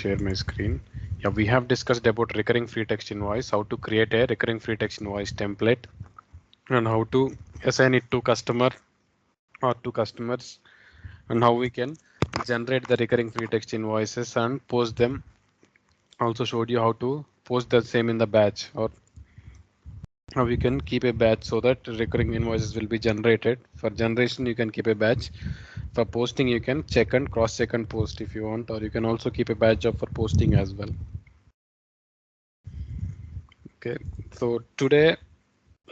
share my screen. Yeah, we have discussed about recurring free text invoice, how to create a recurring free text invoice template, and how to assign it to customer or to customers, and how we can generate the recurring free text invoices and post them. Also showed you how to post the same in the batch, or how you can keep a batch so that recurring invoices will be generated. For generation, you can keep a batch. For posting, you can check and cross check and post if you want, or you can also keep a batch job for posting as well. Okay, so today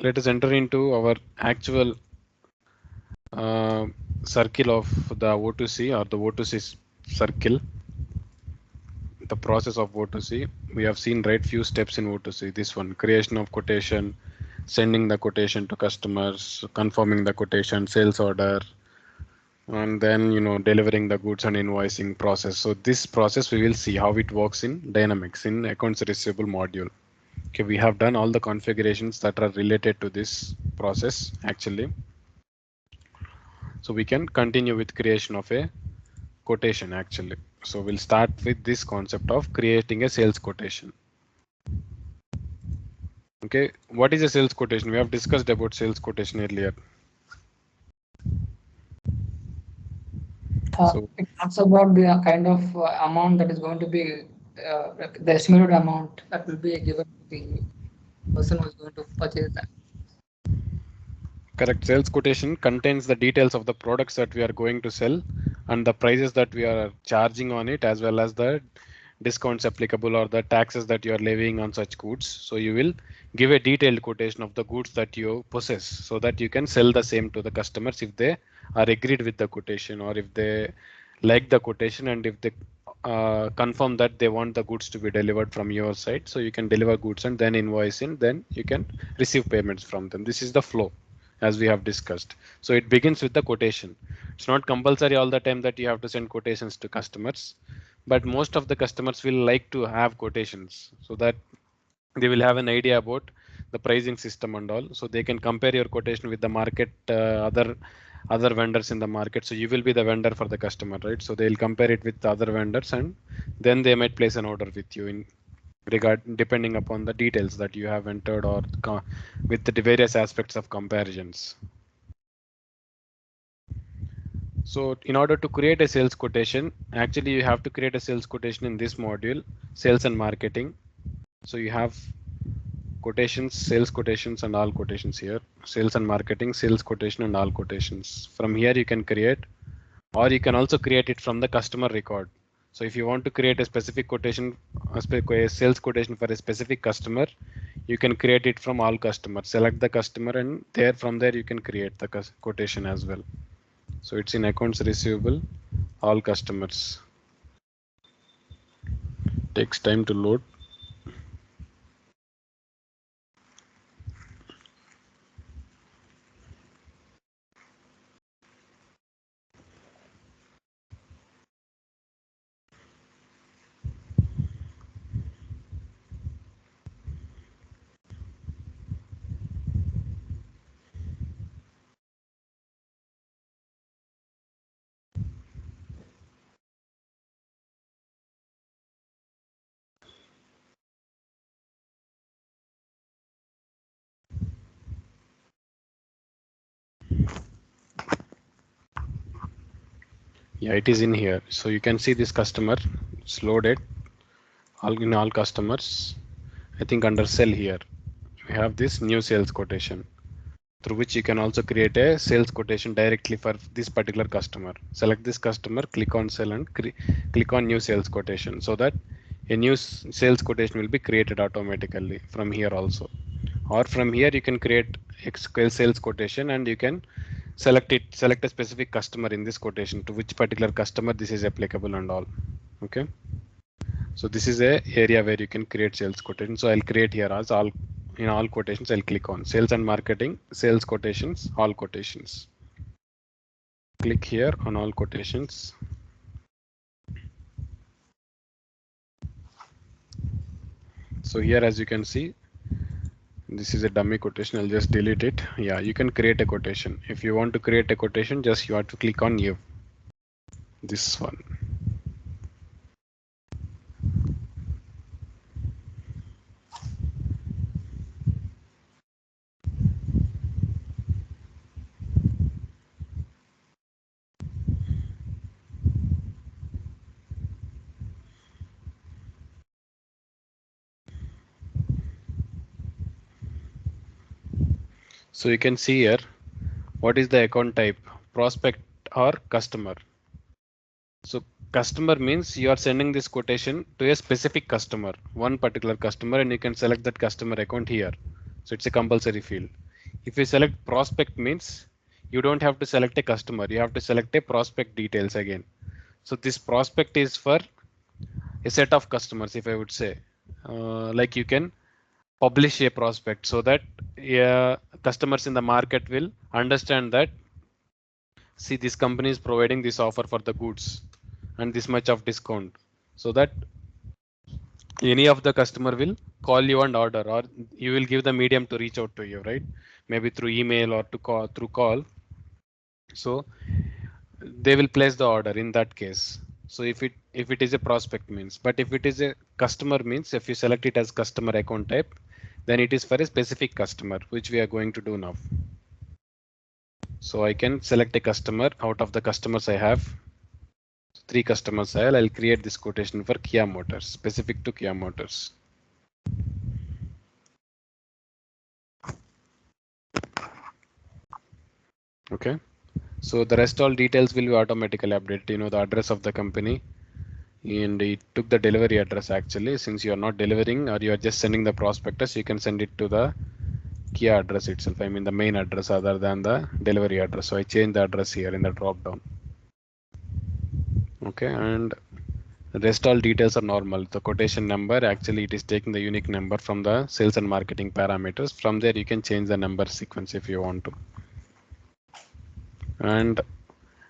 let us enter into our actual uh, circle of the O2C, or the O2C circle. The process of O2C. We have seen right few steps in O2C. This one, creation of quotation, sending the quotation to customers, confirming the quotation, sales order, and then delivering the goods and invoicing process. So this process we will see how it works in Dynamics in accounts receivable module. Okay, we have done all the configurations that are related to this process actually. So we can continue with creation of a quotation actually. So we'll start with this concept of creating a sales quotation. Okay, what is a sales quotation? We have discussed about sales quotation earlier. So It talks about the kind of amount that is going to be the estimated amount that will be given to the person who is going to purchase that. correct, sales quotation contains the details of the products that we are going to sell and the prices that we are charging on it, as well as the discounts applicable or the taxes that you are levying on such goods. So you will give a detailed quotation of the goods that you possess so that you can sell the same to the customers if they are agreed with the quotation, or if they like the quotation, and if they confirm that they want the goods to be delivered from your side. So you can deliver goods and then invoice in, then you can receive payments from them. This is the flow as we have discussed. So it begins with the quotation. It's not compulsory all the time that you have to send quotations to customers, but most of the customers will like to have quotations so that they will have an idea about the pricing system and all, so they can compare your quotation with the market, other vendors in the market. So you will be the vendor for the customer, right? So they'll compare it with the other vendors, and then they might place an order with you in regard, depending upon the details that you have entered, or with the various aspects of comparisons. So in order to create a sales quotation, actually you have to create a sales quotation in this module, sales and marketing. So you have quotations, sales quotations, and all quotations here. Sales and marketing, sales quotation, and all quotations. From here you can create, or you can also create it from the customer record. So if you want to create a specific quotation, a sales quotation for a specific customer, you can create it from all customers. Select the customer, and from there you can create the quotation as well. So it's in accounts receivable, all customers. Takes time to load. Yeah, it is in here. So you can see this customer. It's loaded. In all customers. I think under sell here, we have this new sales quotation, through which you can also create a sales quotation directly for this particular customer. Select this customer, click on sell, and click on new sales quotation, so that a new sales quotation will be created automatically from here also. Or from here you can create a sales quotation, and you can select a specific customer in this quotation, to which particular customer this is applicable and all. Okay. So this is a area where you can create sales quotation. So I'll create here as all, in all quotations. I'll click on sales and marketing, sales quotations, all quotations. Click here on all quotations. So here, as you can see, this is a dummy quotation. I'll just delete it. Yeah, you can create a quotation. If you want to create a quotation, just you have to click on new, this one. So you can see here, what is the account type, prospect or customer. So customer means you are sending this quotation to a specific customer, one particular customer, and you can select that customer account here. So it's a compulsory field. If you select prospect means you don't have to select a customer, you have to select a prospect details again. So this prospect is for a set of customers, if I would say. Like you can publish a prospect so that customers in the market will understand that, see, this company is providing this offer for the goods and this much of discount, so that any of the customer will call you and order, or you will give the medium to reach out to you, right? Maybe through email or to call through call. So they will place the order in that case. So if it is a prospect means, but if it is a customer means, if you select it as customer account type, then it is for a specific customer, which we are going to do now. So I can select a customer out of the customers I have. 3 customers I'll create this quotation for Kia Motors, specific to Kia Motors. Okay. So the rest all details will be automatically updated. You know, the address of the company, and it took the delivery address actually. Since you are not delivering or you are just sending the prospectus, you can send it to the Kia address itself. I mean the main address other than the delivery address. So I change the address here in the drop down. Okay, and the rest all details are normal. The quotation number, actually it is taking the unique number from the sales and marketing parameters. From there you can change the number sequence if you want to. And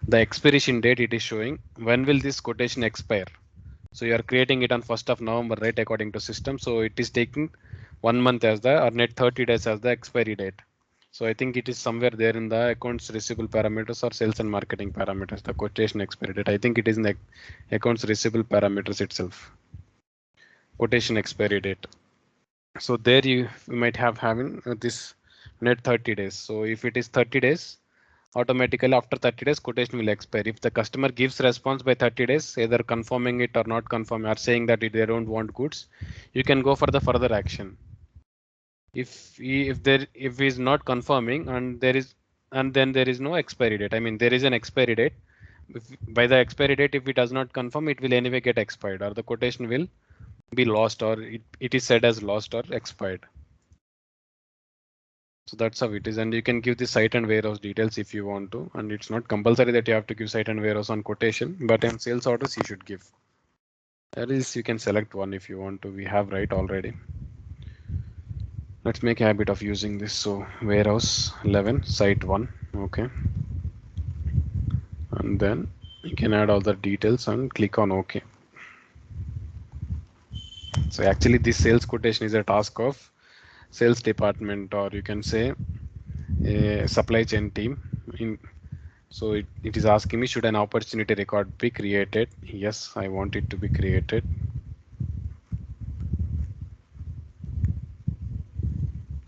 the expiration date, it is showing when will this quotation expire. So you are creating it on 1st of November, right, according to system. So it is taking 1 month as the, or net 30 days as the expiry date. So I think it is somewhere there in the accounts receivable parameters or sales and marketing parameters, the quotation expiry date. I think it is in the accounts receivable parameters itself, quotation expiry date. So there you might have having this net 30 days. So if it is 30 days, automatically after 30 days quotation will expire. If the customer gives response by 30 days, either confirming it or not confirming, or saying that they don't want goods, you can go for the further action. If he is not confirming and there is, and then there is no expiry date, I mean there is an expiry date. By the expiry date, if it does not confirm, it will anyway get expired, or the quotation will be lost, or it is said as lost or expired. So that's how it is, and you can give the site and warehouse details if you want to, and it's not compulsory that you have to give site and warehouse on quotation, but in sales orders you should give. That is, you can select one if you want to. We have right already. Let's make a habit of using this. So warehouse 11, site 1, okay, and then you can add all the details and click on OK. So actually this sales quotation is a task of sales department, or you can say a supply chain team. So it is asking me, should an opportunity record be created? Yes, I want it to be created.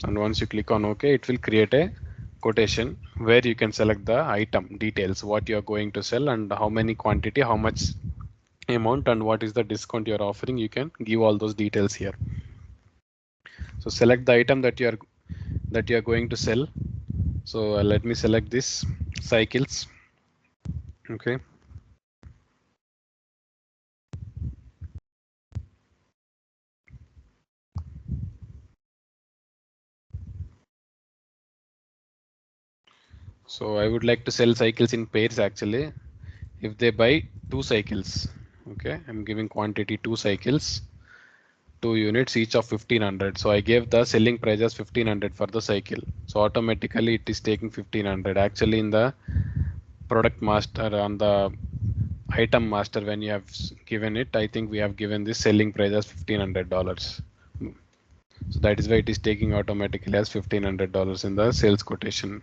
And once you click on OK, it will create a quotation where you can select the item details, what you are going to sell and how many quantity, how much amount, and what is the discount you are offering. You can give all those details here. So select the item that you are going to sell. So let me select this cycles. Okay. So I would like to sell cycles in pairs actually. If they buy 2 cycles, okay, I'm giving quantity 2 cycles, 2 units each of 1500. So I gave the selling price as 1500 for the cycle. So automatically it is taking 1500. Actually in the product master, on the item master, when you have given it, I think we have given this selling price as $1500. So that is why it is taking automatically as $1500 in the sales quotation.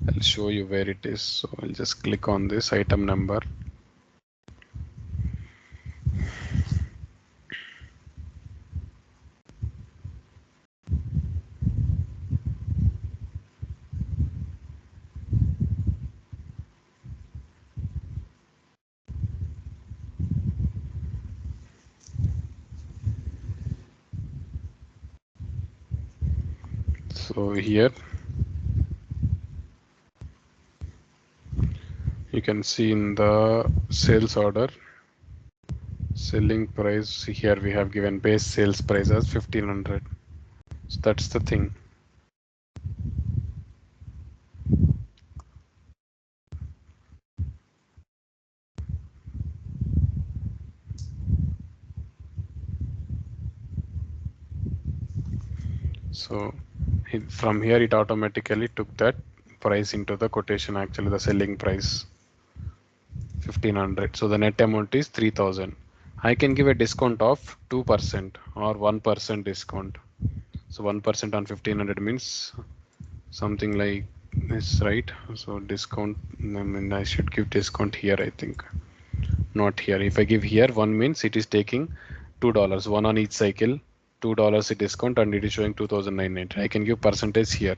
I'll show you where it is. So I'll just click on this item number. So here You can see in the sales order, selling price here we have given base sales price as 1500. So that's the thing. So from here it automatically took that price into the quotation, actually the selling price 1500. So the net amount is 3000. I can give a discount of 2% or 1% discount. So 1% on 1500 means something like this, right? So discount, I mean, I should give discount here, I think. Not here. If I give here, one means it is taking $2, one on each cycle, $2 discount, and it is showing 2990. I can give percentage here.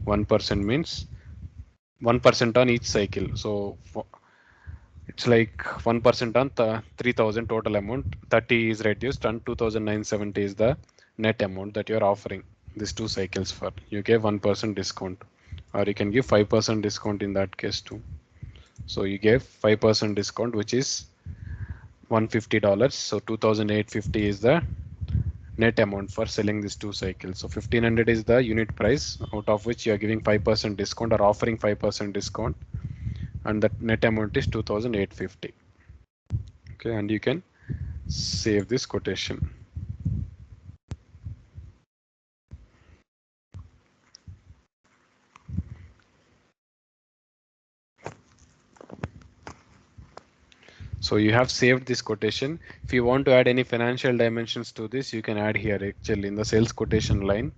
1% means 1% on each cycle. So it's like 1% on the 3000 total amount. 30 is reduced, and 2970 is the net amount that you are offering these two cycles for. You gave 1% discount, or you can give 5% discount in that case too. So you gave 5% discount, which is $150. So 2850 is the net amount for selling these two cycles. So 1500 is the unit price, out of which you are giving 5% discount or offering 5% discount, and the net amount is 2850. Okay, and you can save this quotation. So you have saved this quotation. If you want to add any financial dimensions to this, you can add here actually in the sales quotation line,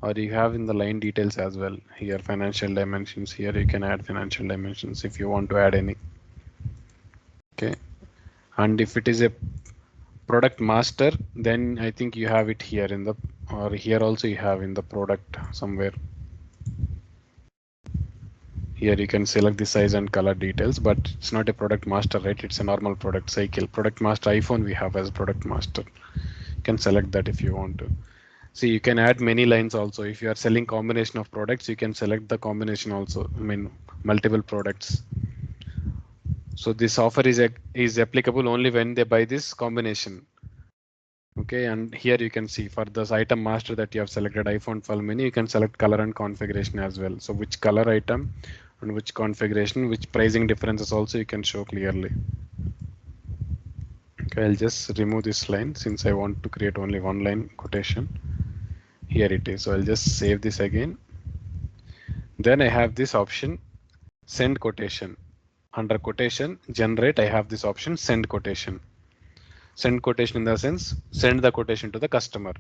or you have in the line details as well. Here financial dimensions, here you can add financial dimensions if you want to add any. Okay, and if it is a product master, then I think you have it here in the, or here also you have in the product somewhere. Here you can select the size and color details, but it's not a product master, right? It's a normal product cycle. Product master iPhone we have as product master. You can select that if you want to. See, you can add many lines also. If you are selling combination of products, you can select the combination also. I mean, multiple products. So this offer is applicable only when they buy this combination. Okay, and here you can see for this item master that you have selected iPhone 12 mini, you can select color and configuration as well. So which color item and which configuration, which pricing differences also you can show clearly. Okay, I'll just remove this line since I want to create only one line quotation. Here it is. So I'll just save this again. Then I have this option, send quotation. Under quotation, generate, I have this option, send quotation. Send quotation in the sense, send the quotation to the customer.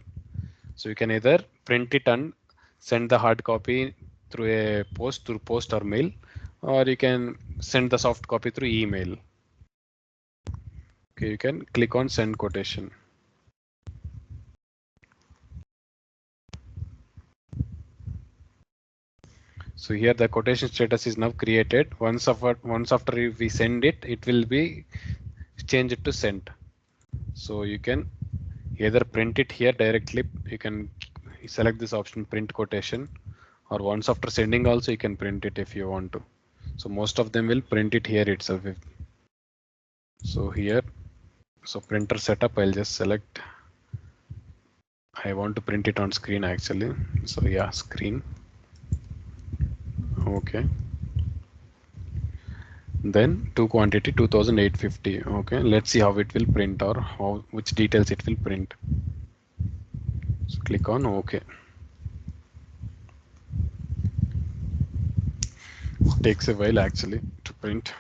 So you can either print it and send the hard copy through post or mail, or you can send the soft copy through email. Okay, you can click on send quotation. So here the quotation status is now created. Once after we send it, it will be changed to sent. So you can either print it here directly. You can select this option, print quotation, or once after sending also you can print it if you want to. So most of them will print it here itself. So here, so printer setup, I'll just select. I want to print it on screen actually. So yeah, screen. Okay. Then to quantity 2850. Okay, let's see how it will print or which details it will print. So click on OK. Takes a while actually to print.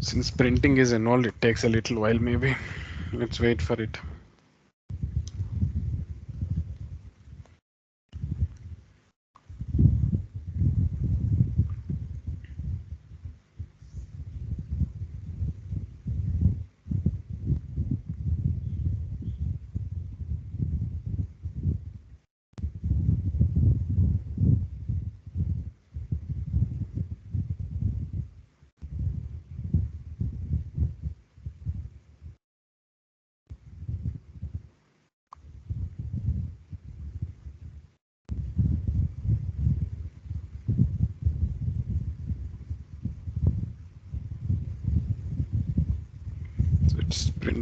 Since printing is involved, it takes a little while maybe. Let's wait for it.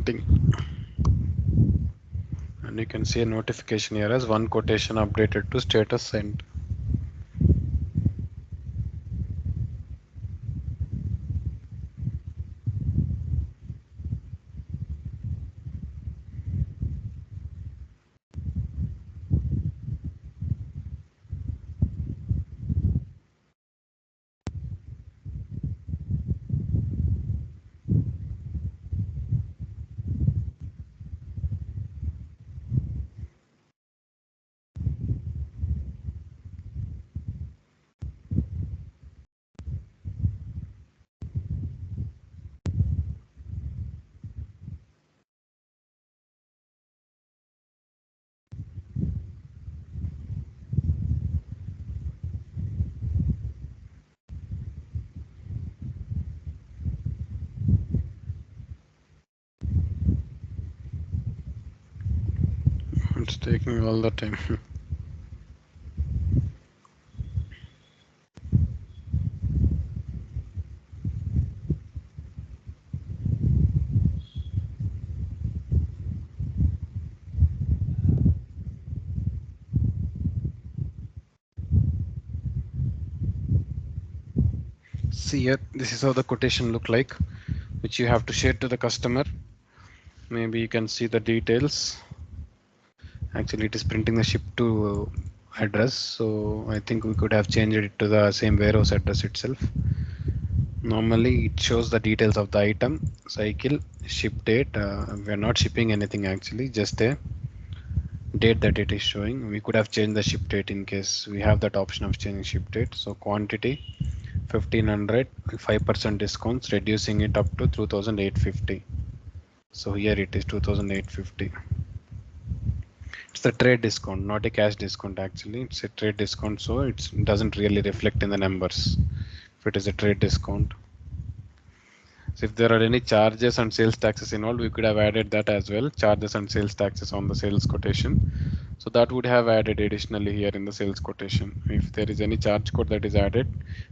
printing, and you can see a notification here as one quotation updated to status sent. It's taking all the time. See here, this is how the quotation look like, which you have to share to the customer. Maybe you can see the details. Actually, it is printing the ship to address, so I think we could have changed it to the same warehouse address itself. Normally, it shows the details of the item, cycle, ship date. We are not shipping anything actually, just a date that it is showing. We could have changed the ship date in case we have that option of changing ship date. So quantity 1500, 5% discounts, reducing it up to 2850. So here it is 2850. It's the trade discount, not a cash discount actually. It's a trade discount, so it doesn't really reflect in the numbers if it is a trade discount. So if there are any charges and sales taxes involved, we could have added that as well. Charges and sales taxes on the sales quotation. So that would have added additionally here in the sales quotation. If there is any charge code that is added,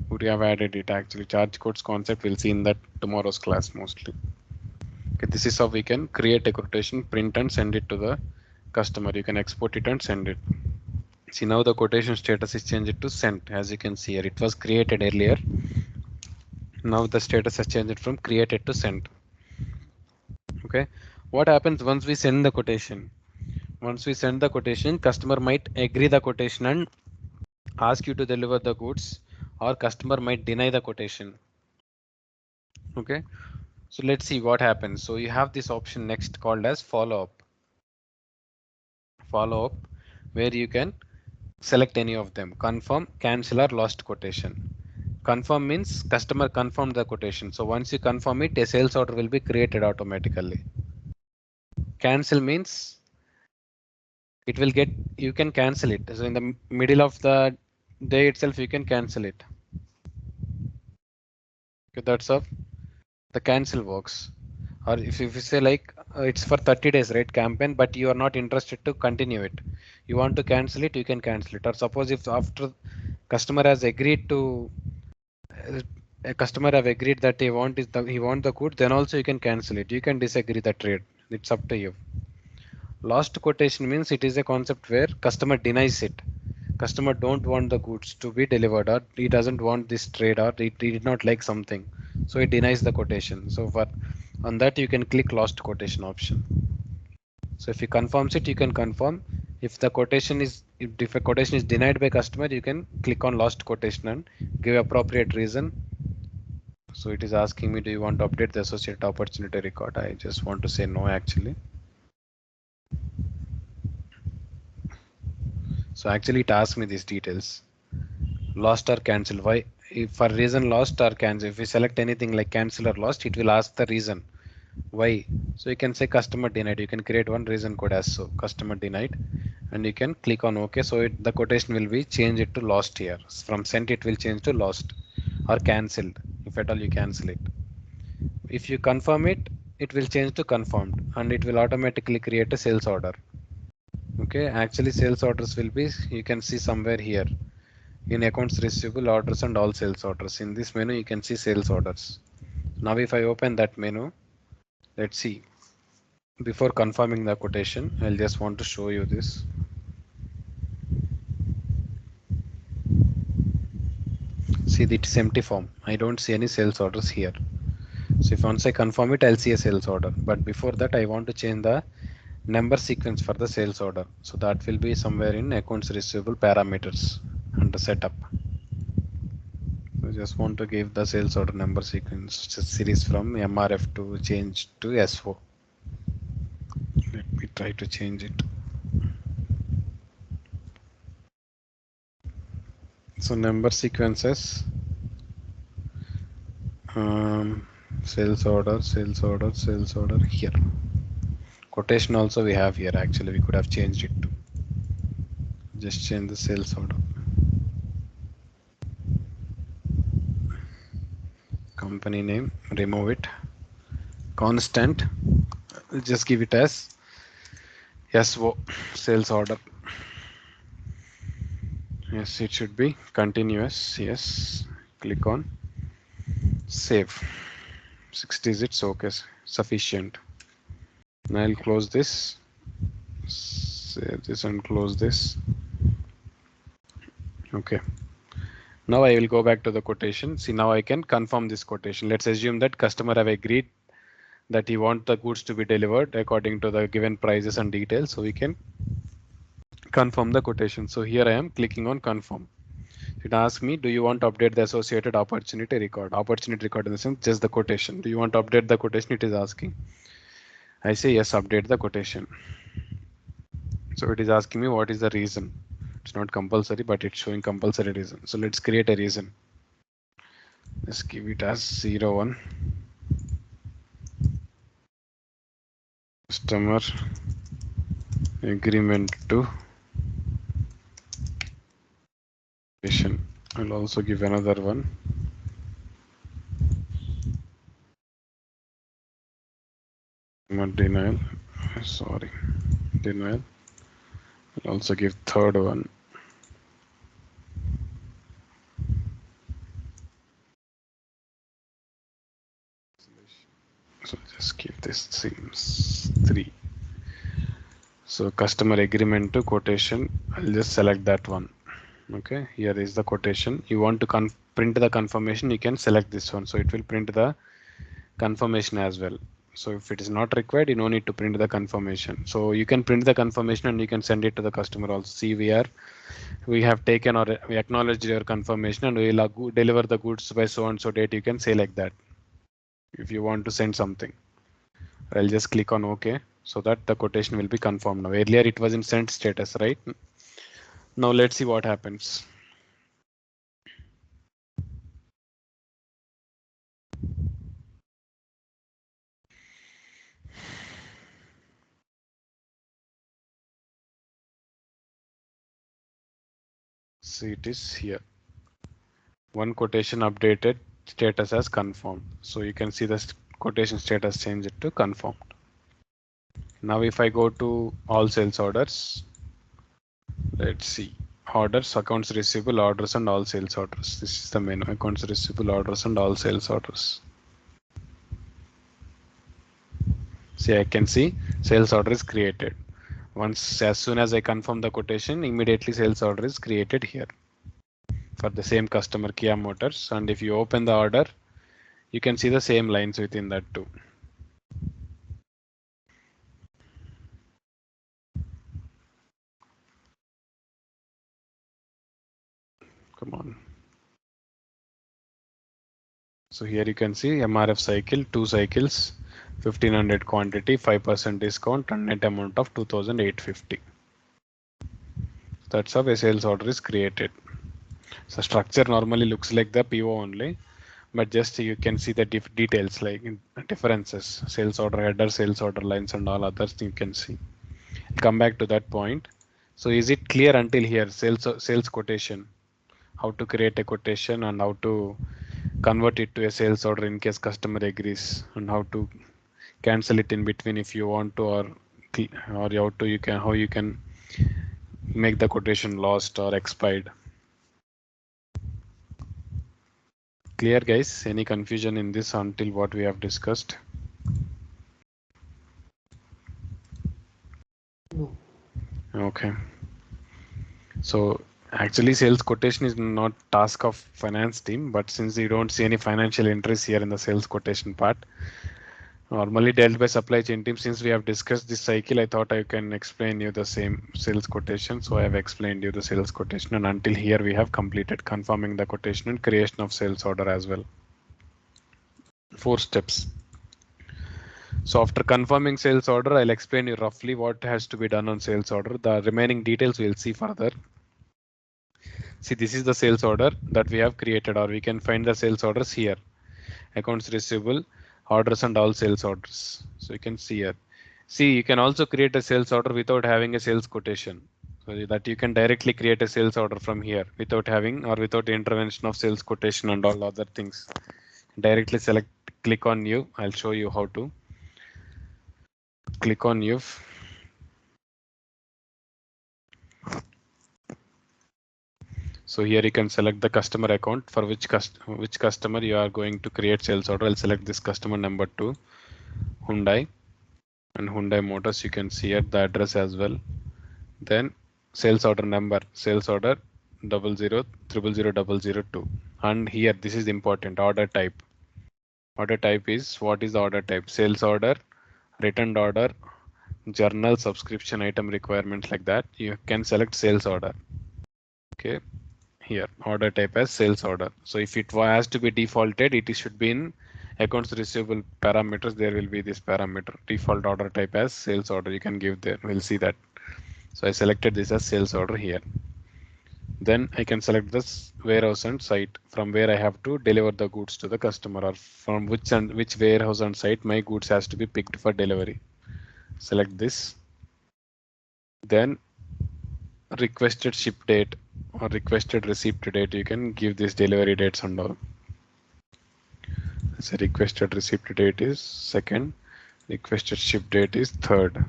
would have added it actually. Charge codes concept we'll see in that tomorrow's class mostly. Okay, this is how we can create a quotation, print and send it to the customer. You can export it and send it. See, now the quotation status is changed to sent. As you can see here, it was created earlier. Now the status has changed from created to sent. Okay, what happens once we send the quotation? Once we send the quotation, customer might agree the quotation and ask you to deliver the goods, or customer might deny the quotation. Okay, so let's see what happens. So you have this option next called as follow up. Follow up, where you can select any of them: confirm, cancel, or lost quotation. Confirm means customer confirmed the quotation. So once you confirm it, a sales order will be created automatically. Cancel means it will get, you can cancel it. So in the middle of the day itself, you can cancel it. Okay, that's how the cancel works. Or if you say like it's for 30 days, right, campaign, but you are not interested to continue it, you want to cancel it, you can cancel it. Or suppose if after customer has agreed to a customer have agreed that he want the good, then also you can cancel it. You can disagree the trade. It's up to you. Lost quotation means it is a concept where customer denies it. Customer don't want the goods to be delivered, or he doesn't want this trade, or he did not like something, so he denies the quotation. So for on that you can click lost quotation option. So if he confirms it, you can confirm. If the quotation is, if a quotation is denied by customer, you can click on lost quotation and give appropriate reason. So it is asking me, do you want to update the associate opportunity record? I just want to say no actually. So actually it asks me these details. Lost or cancel. Why? If for reason lost or cancel, if we select anything like cancel or lost, it will ask the reason. Why? So you can say customer denied. You can create one reason code as so customer denied, and you can click on OK. So the quotation will be changed to lost here. From sent it will change to lost or cancelled. If at all you cancel it. If you confirm it, it will change to confirmed, and it will automatically create a sales order. Okay, actually sales orders will be, you can see somewhere here in accounts receivable orders and all sales orders. In this menu you can see sales orders. Now if I open that menu, let's see. Before confirming the quotation, I'll just want to show you this. See, it's empty form. I don't see any sales orders here. So if once I confirm it, I'll see a sales order. But before that, I want to change the number sequence for the sales order. So that will be somewhere in accounts receivable parameters under setup. So just want to give the sales order number sequence series from MRF to change to SO. Let me try to change it. So number sequences, um, sales order, sales order, sales order here. Quotation also we have here. Actually, we could have changed it to just change the sales order. Company name, remove it. Constant, just give it as SO, sales order. Yes, it should be continuous. Yes, click on save. 6 digits, okay, sufficient. Now I'll close this, save this and close this. Okay. Now I will go back to the quotation. See, now I can confirm this quotation. Let's assume that customer have agreed that he want the goods to be delivered according to the given prices and details. So we can confirm the quotation. So here I am clicking on confirm. It asks me, do you want to update the associated opportunity record? Opportunity record in the sense just the quotation. Do you want to update the quotation? It is asking. I say yes, update the quotation. So it is asking me what is the reason. It's not compulsory, but it's showing compulsory reason. So let's create a reason. Let's give it as 01. Customer agreement to quotation. I'll also give another one. Denial. Sorry, denial. I'll also give third one. So just give this seems 3. So customer agreement to quotation. I'll just select that one. Okay, here is the quotation. You want to print the confirmation, you can select this one. So it will print the confirmation as well. So if it is not required, you no need to print the confirmation. So you can print the confirmation and you can send it to the customer also. See, we have taken or we acknowledged your confirmation and we will deliver the goods by so and so date. You can say like that if you want to send something. I'll just click on OK so that the quotation will be confirmed now. Earlier it was in sent status, right? Now let's see what happens. See, it is here. One quotation updated, status as confirmed. So you can see the quotation status changed to confirmed. Now if I go to all sales orders, let's see. Orders, accounts receivable, orders and all sales orders. This is the menu. Accounts receivable, orders and all sales orders. See, I can see sales order is created. Once, as soon as I confirm the quotation, immediately sales order is created here for the same customer, Kia Motors. And if you open the order, you can see the same lines within that too. Come on. So here you can see MRF cycle, 2 cycles, 1500 quantity, 5% discount and net amount of 2850. That's how a sales order is created. So structure normally looks like the PO only, but just you can see the details like differences, sales order header, sales order lines and all others you can see. Come back to that point. So is it clear until here? Sales quotation, how to create a quotation and how to convert it to a sales order in case customer agrees, and how to cancel it in between if you want to, or how you can make the quotation lost or expired. Clear, guys? Any confusion in this until what we have discussed? No. Okay. So actually sales quotation is not task of finance team, but since you don't see any financial entries here in the sales quotation part, normally dealt by supply chain team. Since we have discussed this cycle, I thought I can explain you the same sales quotation. So I have explained you the sales quotation, and until here we have completed confirming the quotation and creation of sales order as well. 4 steps. So after confirming sales order, I'll explain you roughly what has to be done on sales order. The remaining details we'll see further. See, this is the sales order that we have created, or we can find the sales orders here. Accounts receivable, orders and all sales orders. So you can see here. See, you can also create a sales order without having a sales quotation. So that you can directly create a sales order from here without having or without the intervention of sales quotation and all other things. Directly select, click on new. I'll show you how to. Click on new. So here you can select the customer account for which customer you are going to create sales order. I'll select this customer number 2, Hyundai, and Hyundai Motors. You can see at the address as well. Then sales order number, sales order 00000002. And here this is important, order type. Order type is, what is the order type? Sales order, returned order, journal, subscription item requirements, like that. You can select sales order. Okay. Here order type as sales order. So if it has to be defaulted, it should be in accounts receivable parameters. There will be this parameter default order type as sales order. You can give there. We'll see that. So I selected this as sales order here. Then I can select this warehouse and site from where I have to deliver the goods to the customer, or from which warehouse and site my goods has to be picked for delivery. Select this. Then requested ship date or requested receipt date. You can give this delivery dates and all. So requested receipt date is 2nd, requested ship date is 3rd.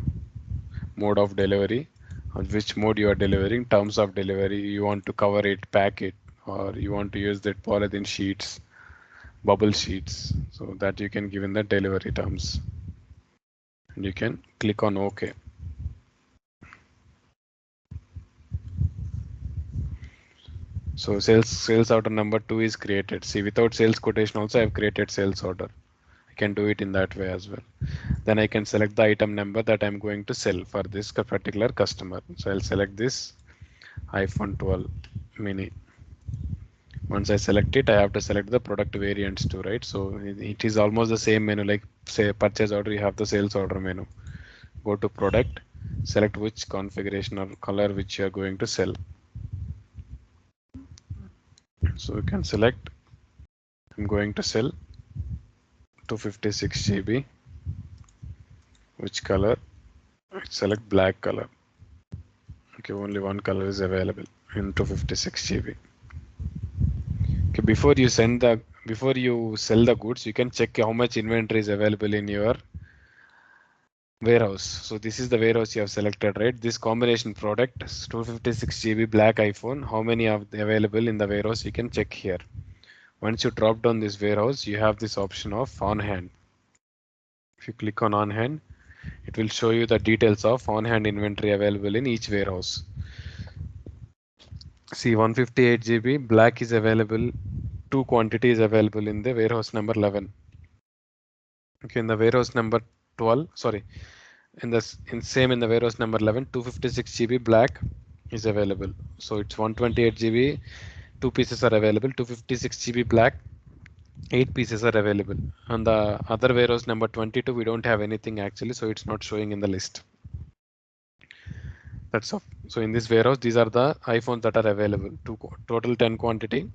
Mode of delivery, on which mode you are delivering, terms of delivery, you want to cover it, pack it, or you want to use that polythene sheets, bubble sheets, so that you can give in the delivery terms. And you can click on OK. So sales order number 2 is created. See, without sales quotation also I have created sales order. I can do it in that way as well. Then I can select the item number that I'm going to sell for this particular customer. So I'll select this iPhone 12 mini. Once I select it, I have to select the product variants too, right? So it is almost the same menu, like say purchase order, you have the sales order menu. Go to product, select which configuration or color which you are going to sell. So you can select, I'm going to sell 256 GB. Which color? Select black color. Okay, only one color is available in 256 GB. Okay, before you sell the goods, you can check how much inventory is available in your warehouse. So this is the warehouse you have selected, right? This combination product 256 GB black iPhone, how many are available in the warehouse? You can check here. Once you drop down this warehouse, you have this option of on hand. If you click on hand, it will show you the details of on hand inventory available in each warehouse. See, 158 GB black is available. 2 quantities available in the warehouse number 11. Okay, in the warehouse number 12, sorry, in the warehouse number 11, 256 GB black is available. So it's 128 GB, 2 pieces are available. 256 GB black, 8 pieces are available. On the other warehouse number 22, we don't have anything actually, so it's not showing in the list. That's all. So in this warehouse, these are the iPhones that are available. Total 10 quantity,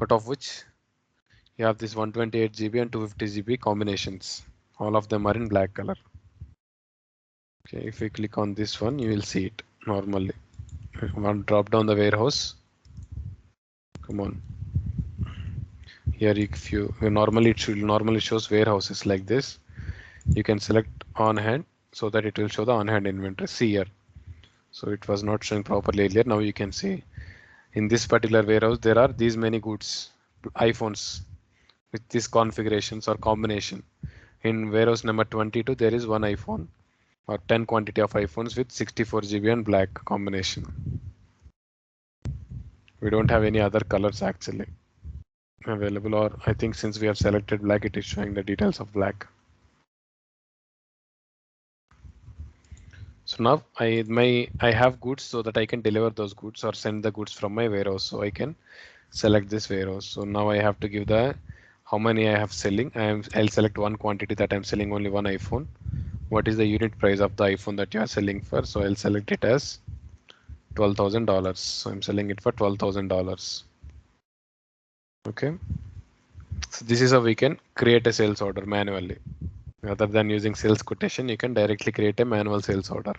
out of which you have this 128 GB and 250 GB combinations. All of them are in black color. Okay, if we click on this one, you will see it normally. One drop down the warehouse. Come on. Here, if you normally it should normally shows warehouses like this. You can select on hand so that it will show the on hand inventory. See here. So it was not showing properly earlier. Now you can see in this particular warehouse there are these many goods, iPhones with these configurations or combination. In warehouse number 22, there is one iPhone. or 10 quantity of iPhones with 64 GB and black combination. We don't have any other colors actually available, or I think since we have selected black, it is showing the details of black. So now I have goods so that I can deliver those goods or send the goods from my warehouse. So I can select this warehouse. So now I have to give the how many I have selling. I'll select one quantity that I'm selling only one iPhone. What is the unit price of the iPhone that you are selling for? So I'll select it as $12,000. So I'm selling it for $12,000. Okay. So this is how we can create a sales order manually. Rather than using sales quotation, you can directly create a manual sales order.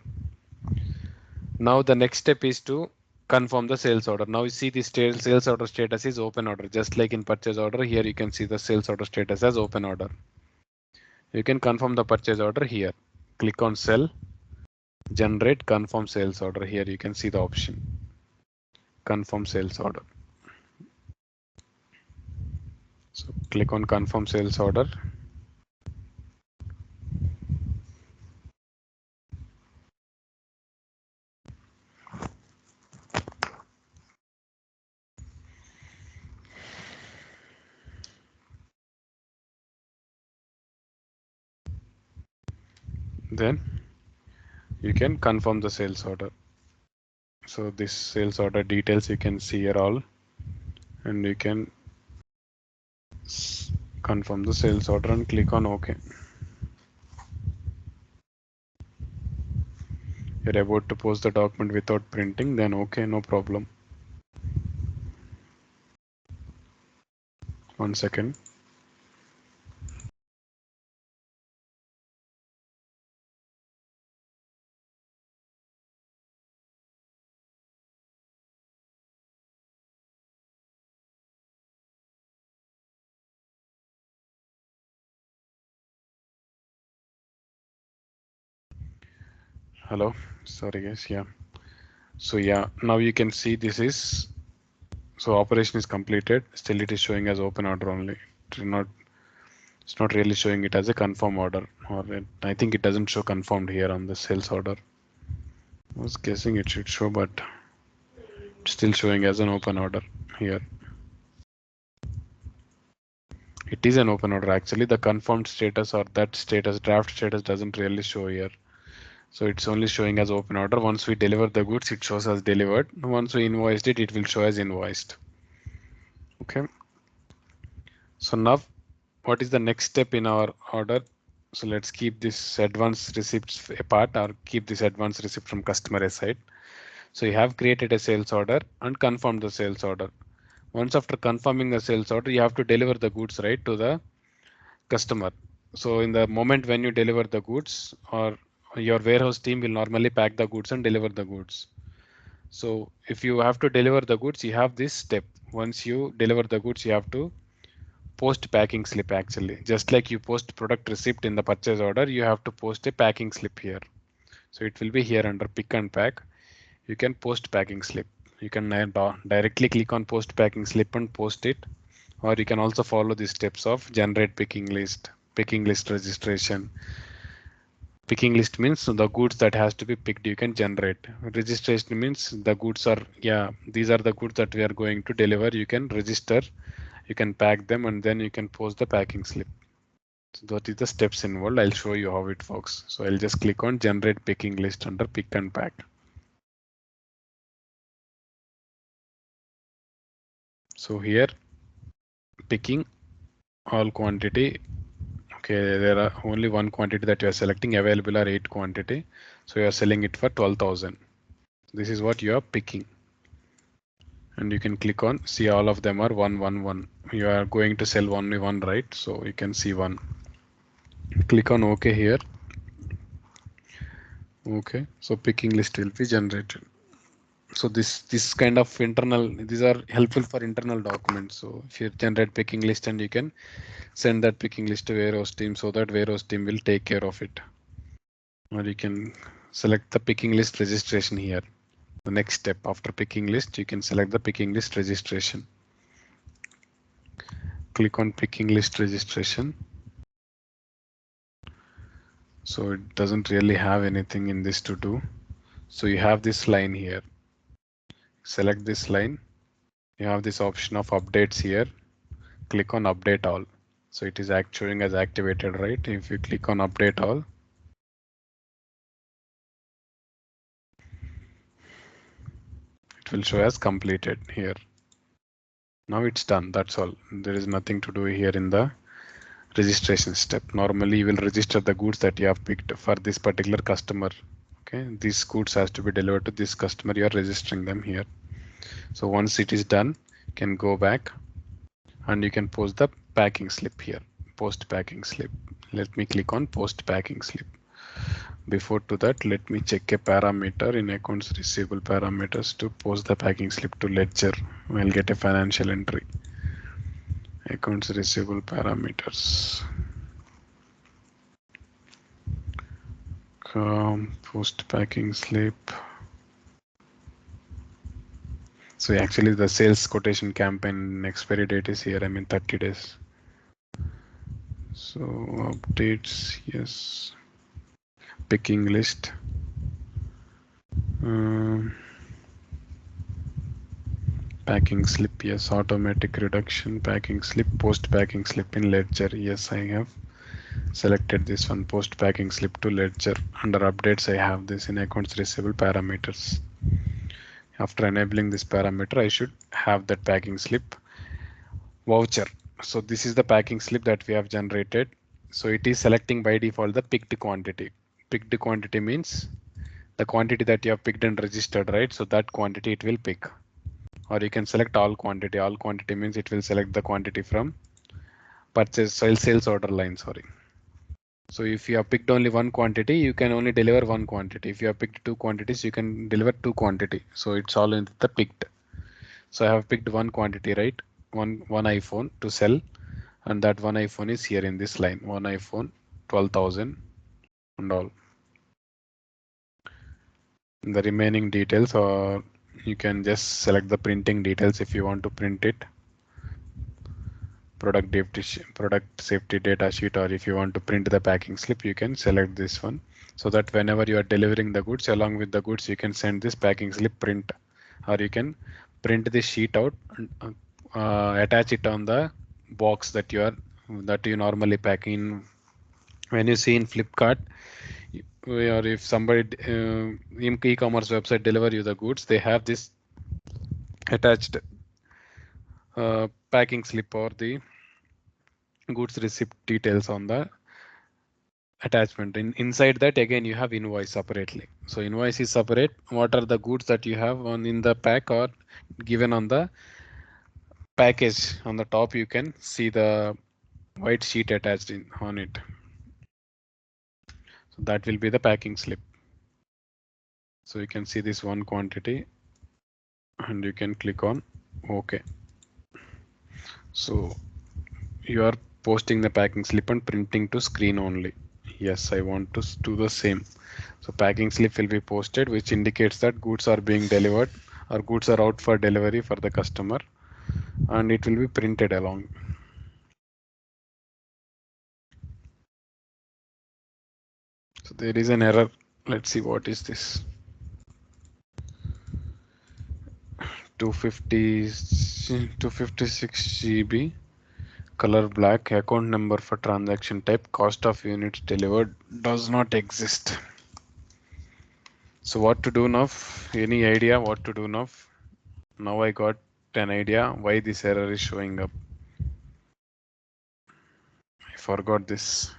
Now the next step is to confirm the sales order. Now you see the sales order status is open order. Just like in purchase order, here you can see the sales order status as open order. You can confirm the purchase order here. Click on cell, generate confirm sales order. Here you can see the option, confirm sales order. So click on confirm sales order. Then you can confirm the sales order. So this sales order details you can see here all, and you can confirm the sales order and click on OK. You're about to post the document without printing, then OK, no problem. 1 second. Hello, sorry guys. Yeah. So yeah, now you can see this is, so operation is completed. Still it is showing as open order only. It's not really showing it as a confirm order, or I think it doesn't show confirmed here on the sales order. I was guessing it should show, but it's still showing as an open order here. It is an open order actually. The confirmed status or that status, draft status, doesn't really show here. So it's only showing as open order. Once we deliver the goods, it shows as delivered. Once we invoiced it, it will show as invoiced. Okay. So now what is the next step in our order? So let's keep this advance receipts apart, or keep this advance receipt from customer aside. So you have created a sales order and confirmed the sales order. Once after confirming the sales order, you have to deliver the goods right to the customer. So in the moment when you deliver the goods, or your warehouse team will normally pack the goods and deliver the goods. So if you have to deliver the goods, you have this step. Once you deliver the goods, you have to post packing slip actually. Just like you post product receipt in the purchase order, you have to post a packing slip here. So it will be here under pick and pack. You can post packing slip. You can directly click on post packing slip and post it, or you can also follow the steps of generate picking list registration. Picking list means the goods that has to be picked you can generate. Registration means the goods are, yeah, these are the goods that we are going to deliver. You can register, you can pack them, and then you can post the packing slip. So that is the steps involved. I'll show you how it works. So I'll just click on generate picking list under pick and pack. So here picking all quantity. Okay, there are only one quantity that you are selecting. Available are 8 quantity. So you are selling it for 12,000. This is what you are picking. And you can click on see all of them are 111. You are going to sell only one, right? So you can see one. Click on OK here. Okay, so picking list will be generated. So this kind of internal, these are helpful for internal documents. So if you generate picking list, and you can send that picking list to warehouse team, so that warehouse team will take care of it. Or you can select the picking list registration here. The next step after picking list, you can select the picking list registration. Click on picking list registration. So it doesn't really have anything in this to do. So you have this line here. Select this line. You have this option of updates here. Click on update all. So it is showing as activated, right? If you click on update all, it will show as completed here. Now it's done. That's all. There is nothing to do here in the registration step. Normally you will register the goods that you have picked for this particular customer. Okay, these goods has to be delivered to this customer. You are registering them here. So once it is done, you can go back and you can post the packing slip here. Post packing slip. Let me click on post packing slip. Before to that, let me check a parameter in accounts receivable parameters to post the packing slip to ledger. We'll get a financial entry. Accounts receivable parameters. Post packing slip. So actually the sales quotation campaign expiry date is here. I mean 30 days. So updates, yes. Picking list. Um, Packing slip, yes. Automatic reduction, packing slip, post packing slip in ledger. Yes, I have selected this one, post packing slip to ledger. Under updates, I have this in accounts receivable parameters. After enabling this parameter, I should have that packing slip voucher. So this is the packing slip that we have generated. So it is selecting by default the picked quantity. Picked quantity means the quantity that you have picked and registered, right? So that quantity it will pick. Or you can select all quantity. All quantity means it will select the quantity from purchase sales order line. Sorry. So if you have picked only one quantity, you can only deliver one quantity. If you have picked two quantities, you can deliver two quantity. So it's all in the picked. So I have picked one quantity, right? One iPhone to sell, and that one iPhone is here in this line. One iPhone, 12,000 and all. The remaining details, or you can just select the printing details if you want to print it. Product safety data sheet, or if you want to print the packing slip, you can select this one, so that whenever you are delivering the goods, along with the goods, you can send this packing slip print, or you can print this sheet out and attach it on the box that you normally pack in. When you see in Flipkart, or if somebody in e-commerce website deliver you the goods, they have this attached packing slip or the goods receipt details on the attachment. Inside that, again, you have invoice separately. So invoice is separate. What are the goods that you have on in the pack or given on the package? On the top you can see the white sheet attached in on it. So that will be the packing slip. So you can see this one quantity and you can click on OK. So you are posting the packing slip and printing to screen only. Yes, I want to do the same. So packing slip will be posted, which indicates that goods are being delivered or goods are out for delivery for the customer, and it will be printed along. So there is an error. Let's see what is this. 250 256 GB, color black, account number for transaction type, cost of units delivered does not exist. So what to do now? Any idea what to do now? Now I got an idea why this error is showing up. I forgot this.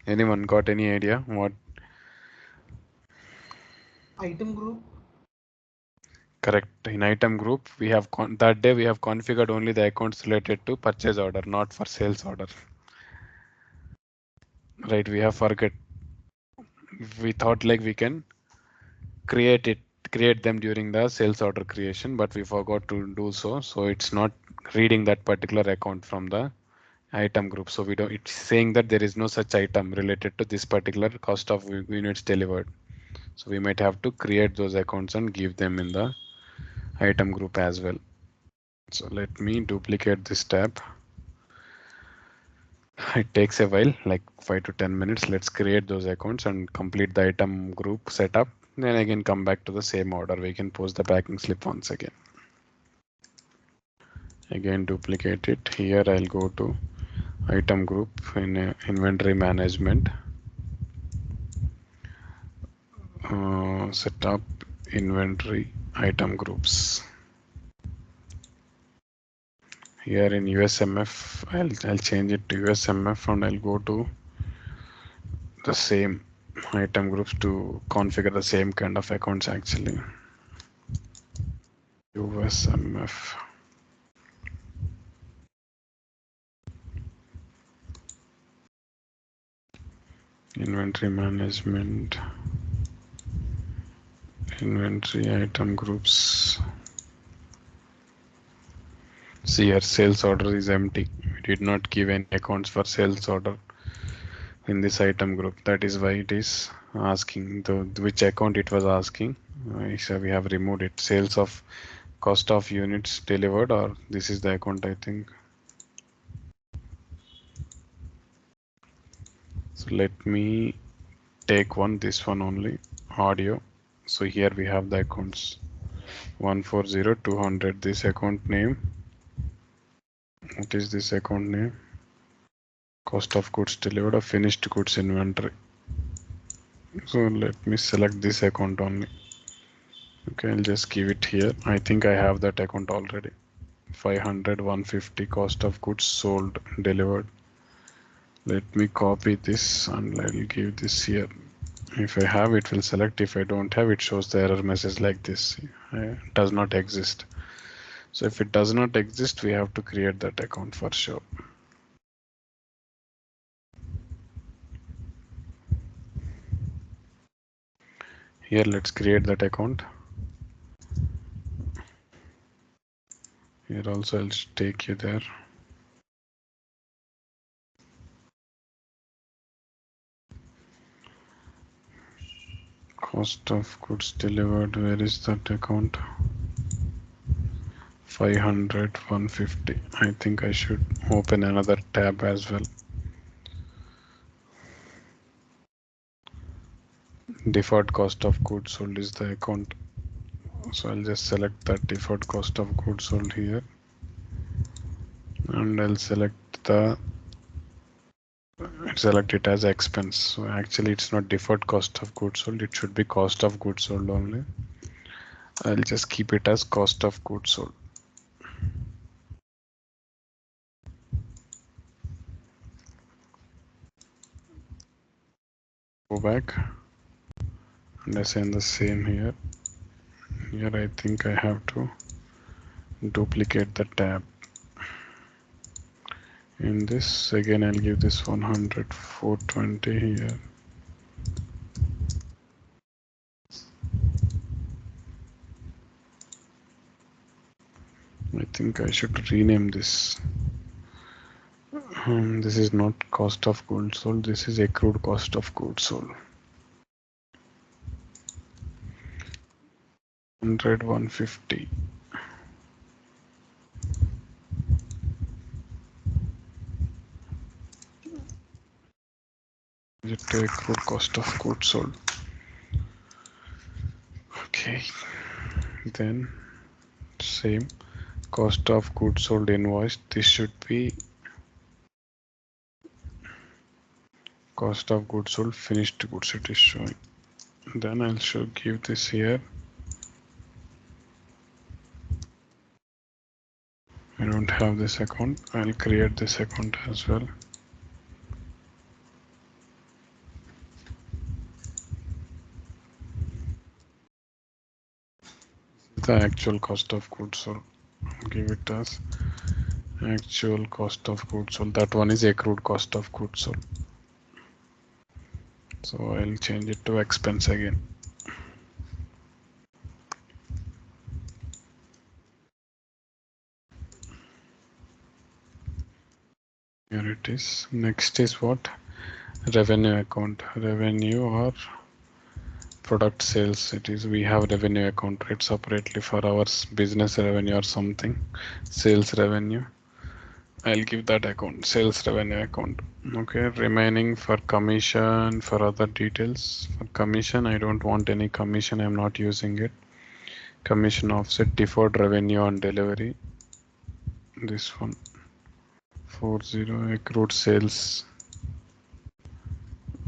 Anyone got any idea what? Item group. Correct. In item group, we have that day we have configured only the accounts related to purchase order, not for sales order. Right? We have forget. We thought like we can create them during the sales order creation, but we forgot to do so. So it's not reading that particular account from the item group. So we don't. It's saying that there is no such item related to this particular cost of units delivered. So we might have to create those accounts and give them in the item group as well. So let me duplicate this tab. It takes a while, like 5 to 10 minutes. Let's create those accounts and complete the item group setup. Then again come back to the same order. We can post the packing slip once again. Again duplicate it. Here I'll go to item group in inventory management. Set up inventory item groups. Here in USMF, I'll change it to USMF and I'll go to the same item groups to configure the same kind of accounts actually. USMF. Inventory management. Inventory item groups. See here, sales order is empty. We did not give any accounts for sales order in this item group. That is why it is asking the which account it was asking. So we have removed it. Sales of cost of units delivered, or this is the account I think. So let me take this one only, audio. So here we have the accounts 140200. This account name. What is this account name? Cost of goods delivered or finished goods inventory. So let me select this account only. Okay, I'll just give it here. I think I have that account already. 500, 150 cost of goods sold delivered. Let me copy this and I'll give this here. If I have it will select. If I don't have it shows the error message like this. Does not exist. So if it does not exist we have to create that account for sure. Here let's create that account. Here also I'll take you there. Cost of goods delivered. Where is that account? 500, 150. I think I should open another tab as well. Deferred cost of goods sold is the account. So I'll just select that deferred cost of goods sold here. And I'll select it as expense. So actually it's not deferred cost of goods sold. It should be cost of goods sold only. I'll just keep it as cost of goods sold. Go back and assign the same here. Here I think I have to duplicate the tab. In this again I'll give this 100, 420 here. I think I should rename this. This is not cost of goods sold. This is accrued cost of goods sold. 100, 150. To accrued cost of goods sold. Okay. Then same cost of goods sold invoice. This should be cost of goods sold finished goods. It is showing. Then I'll give this here. I don't have this account. I'll create this account as well. The actual cost of goods sold. Give it as actual cost of goods sold. That one is accrued cost of goods sold. So I'll change it to expense again. Here it is. Next is what? Revenue account. Revenue or product sales. It is we have revenue account right separately for our business revenue or something. Sales revenue. I'll give that account, sales revenue account. Okay, remaining for commission, for other details. For commission, I don't want any commission. I'm not using it. Commission offset deferred revenue on delivery. This one, 40 accrued sales.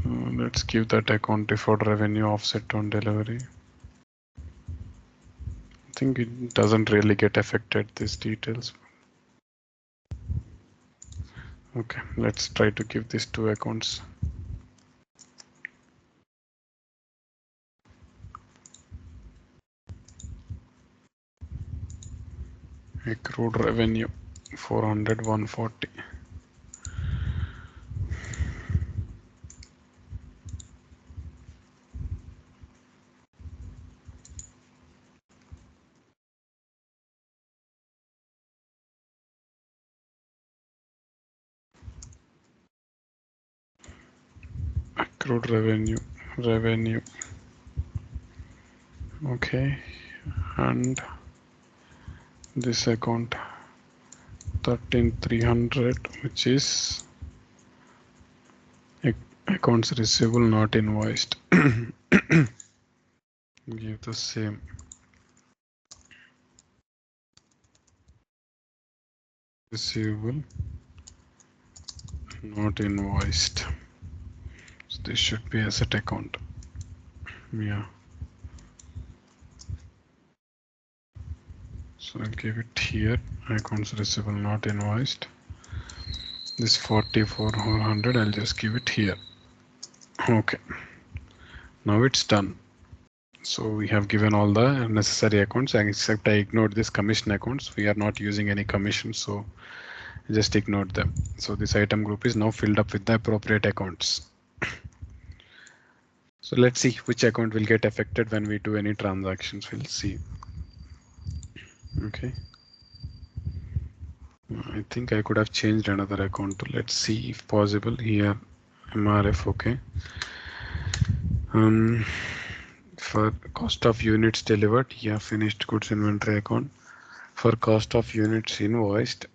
Let's give that account deferred revenue offset on delivery. I think it doesn't really get affected, these details. Okay, let's try to give these two accounts. Accrued revenue 400, 140. Accrued revenue. Okay, and this account 13300, which is accounts receivable not invoiced. Give the same. Receivable not invoiced. So this should be asset account. Yeah. So I'll give it here. Accounts receivable not invoiced. This 4400, I'll just give it here. Okay. Now it's done. So we have given all the necessary accounts, except I ignored this commission accounts. We are not using any commission, so just ignored them. So this item group is now filled up with the appropriate accounts. So let's see which account will get affected when we do any transactions. We'll see. Okay. I think I could have changed another account. Let's see if possible here. MRF. Okay. For cost of units delivered, yeah, finished goods inventory account. For cost of units invoiced.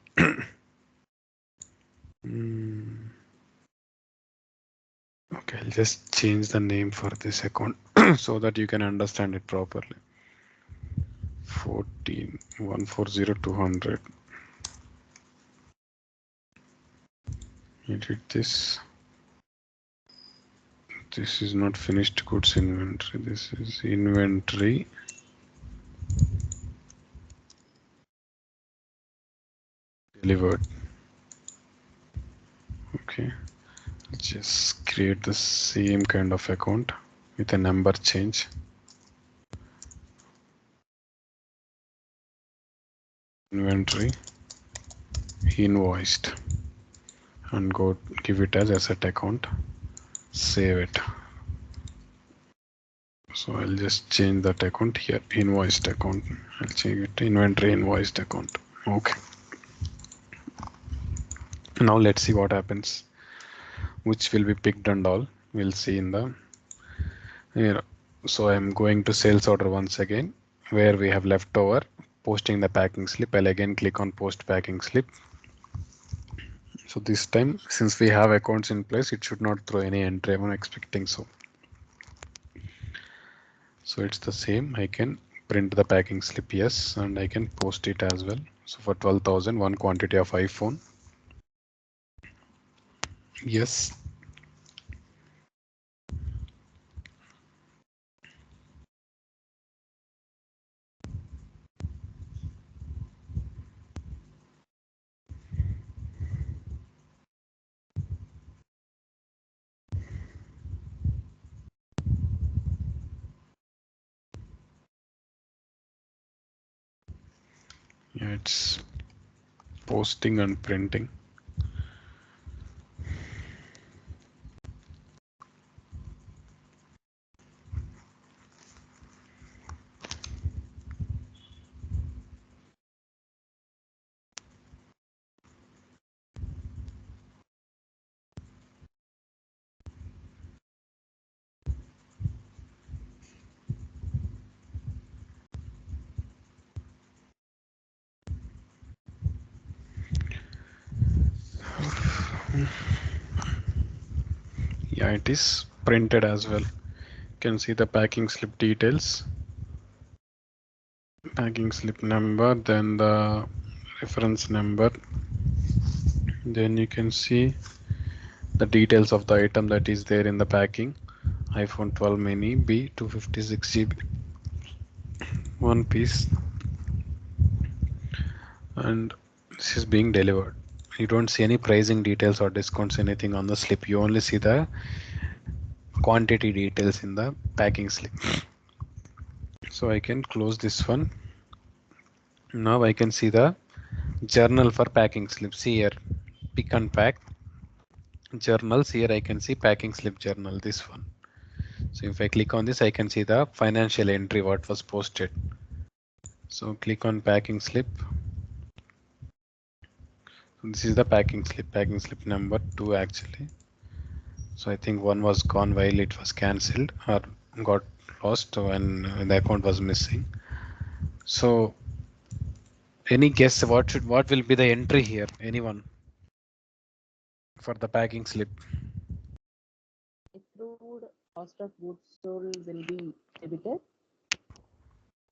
Okay, I'll just change the name for this account so that you can understand it properly. 14 140 200. Edit this. This is not finished goods inventory. This is inventory delivered. Okay, just create the same kind of account with a number change. Inventory invoiced, and go give it as asset account. Save it. So I'll just change that account here. Invoiced account. I'll change it to inventory invoiced account. Okay. Now let's see what happens. Which will be picked and all. We'll see in the here. So I'm going to sales order once again, where we have left over posting the packing slip. I'll again click on post packing slip. So this time, since we have accounts in place, it should not throw any entry. I'm expecting so. So it's the same. I can print the packing slip, yes, and I can post it as well. So for 12,000, one quantity of iPhone. Yes. Yeah, it's posting and printing. Yeah, it is printed as well. You can see the packing slip details, packing slip number, then the reference number. Then you can see the details of the item that is there in the packing. iPhone 12 mini B 256 GB, one piece, and this is being delivered. You don't see any pricing details or discounts, anything on the slip. You only see the quantity details in the packing slip. So I can close this one. Now I can see the journal for packing slips here. Pick and pack journals. Here I can see packing slip journal, this one. So if I click on this, I can see the financial entry what was posted. So click on packing slip. So this is the packing slip number 2 actually. So I think one was gone while it was cancelled or got lost when the account was missing. So any guess what will be the entry here? Anyone for the packing slip? Accrued cost of goods sold will be debited.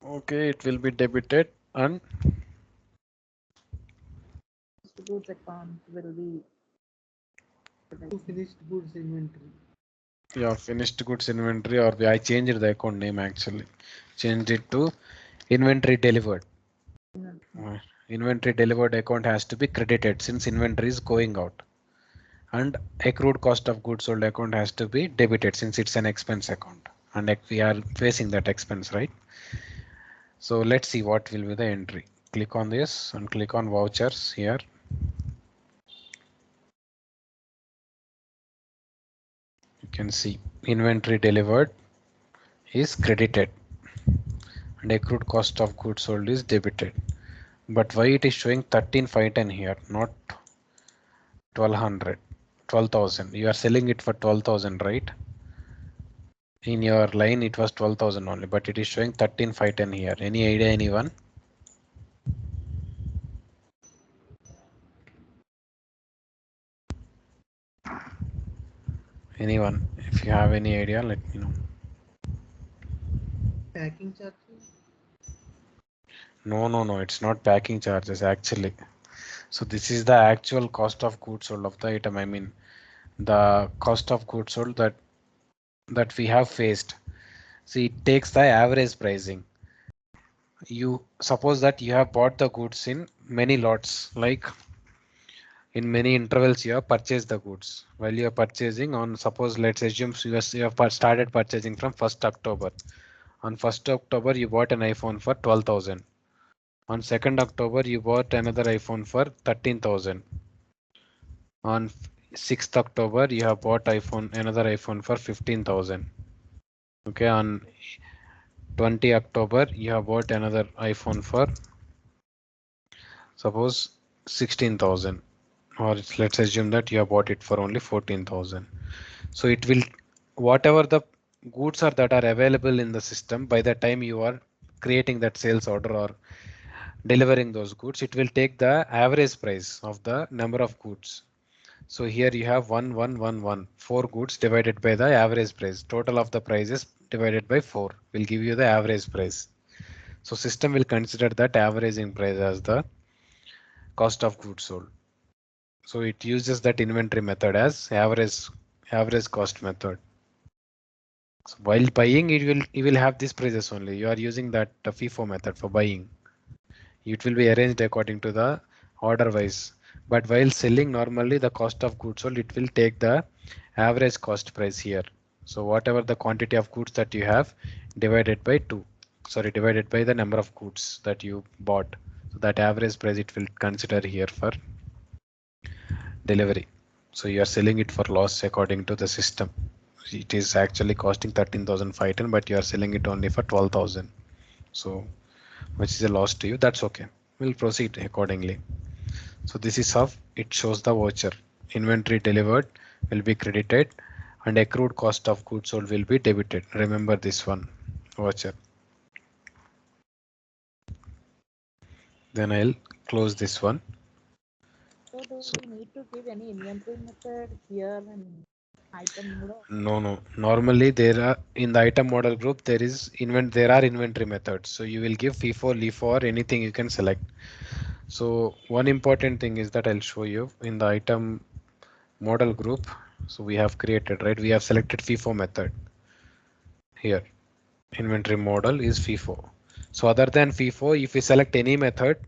Okay, it will be debited and Finished goods account will be To finished goods inventory. yeah, finished goods inventory, or I changed the account name actually. Changed it to inventory delivered. Uh, Inventory delivered account has to be credited since inventory is going out. And accrued cost of goods sold account has to be debited since it's an expense account. And we are facing that expense, right? So let's see what will be the entry. Click on this and click on vouchers here. You can see inventory delivered is credited and accrued cost of goods sold is debited. But why it is showing 13,510 here, not 1200, 12,000? You are selling it for 12,000, right? In your line it was 12,000 only, but it is showing 13,510 here. Any idea, anyone? Anyone? If you have any idea, let me know. Packing charges. No, it's not packing charges actually. So this is the actual cost of goods sold of the item. I mean, the cost of goods sold that we have faced. See, it takes the average pricing. You suppose that you have bought the goods in many lots, like in many intervals you have purchased the goods. While you are purchasing on, suppose let's assume you have started purchasing from 1st October. On 1st October you bought an iPhone for 12,000. On 2nd October you bought another iPhone for 13,000. On 6th October you have bought another iPhone for 15,000. Okay, on 20 October you have bought another iPhone for suppose 16,000, or let's assume that you have bought it for only 14,000. So it will, whatever the goods are that are available in the system by the time you are creating that sales order or delivering those goods, it will take the average price of the number of goods. So here you have 1111, 4 goods divided by the average price. Total of the prices divided by 4 will give you the average price. So system will consider that averaging price as the cost of goods sold. So it uses that inventory method as average cost method. So while buying, it will have these prices only. You are using that FIFO method for buying. It will be arranged according to the order wise. But while selling, normally the cost of goods sold, it will take the average cost price here. So whatever the quantity of goods that you have divided by 2, sorry, divided by the number of goods that you bought. So that average price it will consider here for delivery. So you are selling it for loss according to the system. It is actually costing 13,510, but you are selling it only for 12,000. So which is a loss to you. That's okay. We'll proceed accordingly. So this is how it shows the voucher. Inventory delivered will be credited and accrued cost of goods sold will be debited. Remember this one voucher. Then I'll close this one. So do So we need to give any inventory method here and item model. No. Normally there are in the item model group there are inventory methods. So you will give FIFO, LIFO or anything you can select. So one important thing is that I'll show you in the item model group. So we have created, right? We have selected FIFO method here. Inventory model is FIFO. So other than FIFO, if we select any method,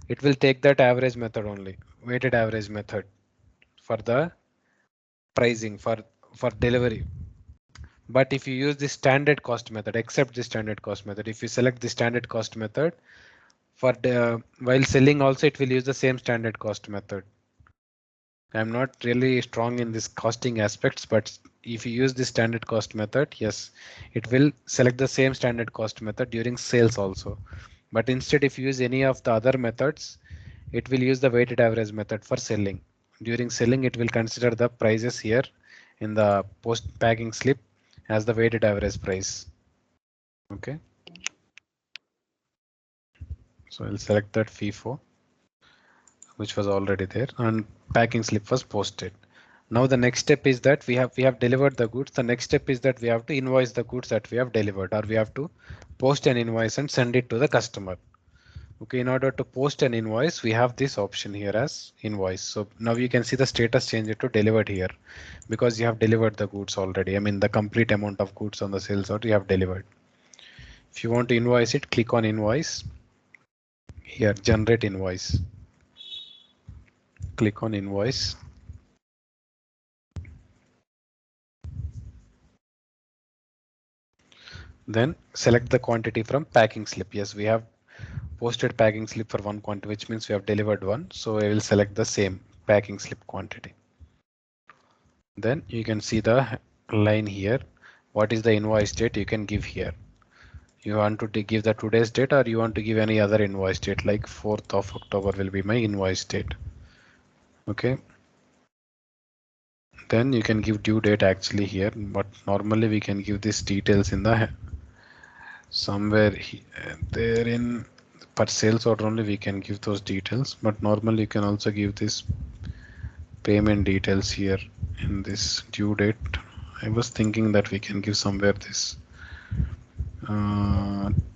it will take that average method only, weighted average method for the pricing for delivery. But if you use the standard cost method, except the standard cost method, if you select the standard cost method for the while selling also, it will use the same standard cost method. I'm not really strong in this costing aspects, but if you use the standard cost method, yes, it will select the same standard cost method during sales also. But instead, if you use any of the other methods, it will use the weighted average method for selling. During selling, it will consider the prices here in the post packing slip as the weighted average price. Okay, so I'll select that FIFO, which was already there, and packing slip was posted. Now the next step is that we have delivered the goods. The next step is that we have to invoice the goods that we have delivered, or we have to post an invoice and send it to the customer. Okay, in order to post an invoice, we have this option here as invoice. So now you can see the status change it to delivered here because you have delivered the goods already. I mean the complete amount of goods on the sales order you have delivered. If you want to invoice it, click on invoice. Here, generate invoice. Click on invoice. Then select the quantity from packing slip. Yes, we have posted packing slip for one quantity, which means we have delivered one. So I will select the same packing slip quantity. Then you can see the line here. What is the invoice date you can give here? You want to give the today's date or you want to give any other invoice date like 4th of October will be my invoice date. Okay. Then you can give due date actually here, but normally we can give these details in the somewhere there in per sales order only we can give those details, but normally you can also give this payment details here in this due date. I was thinking that we can give somewhere this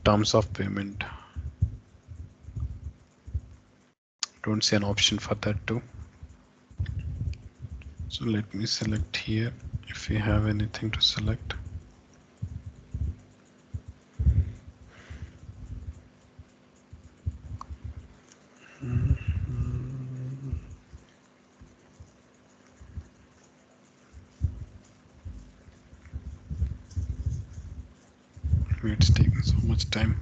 terms of payment. Don't see an option for that too. So let me select here if we have anything to select. It's taking so much time.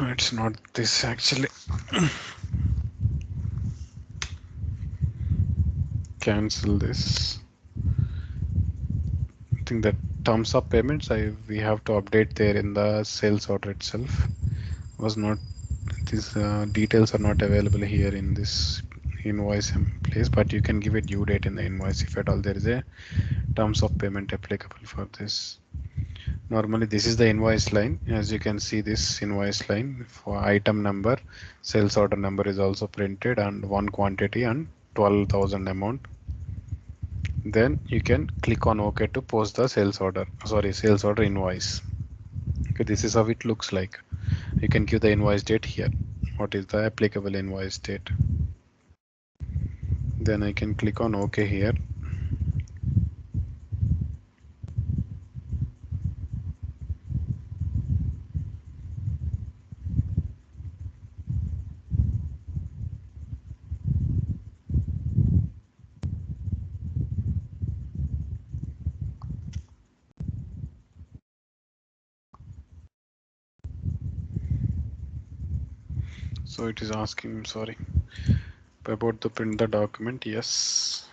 It's not this actually. Cancel this. I think that terms of payments we have to update there in the sales order itself. Was not these details are not available here in this invoice place, but you can give a due date in the invoice if at all there is a terms of payment applicable for this. Normally this is the invoice line. As you can see, this invoice line for item number, sales order number is also printed and one quantity and 12,000 amount. Then you can click on OK to post the sales order invoice. Okay, this is how it looks like. You can give the invoice date here. What is the applicable invoice date? Then I can click on OK here. So it is asking, sorry, about the print the document. Yes.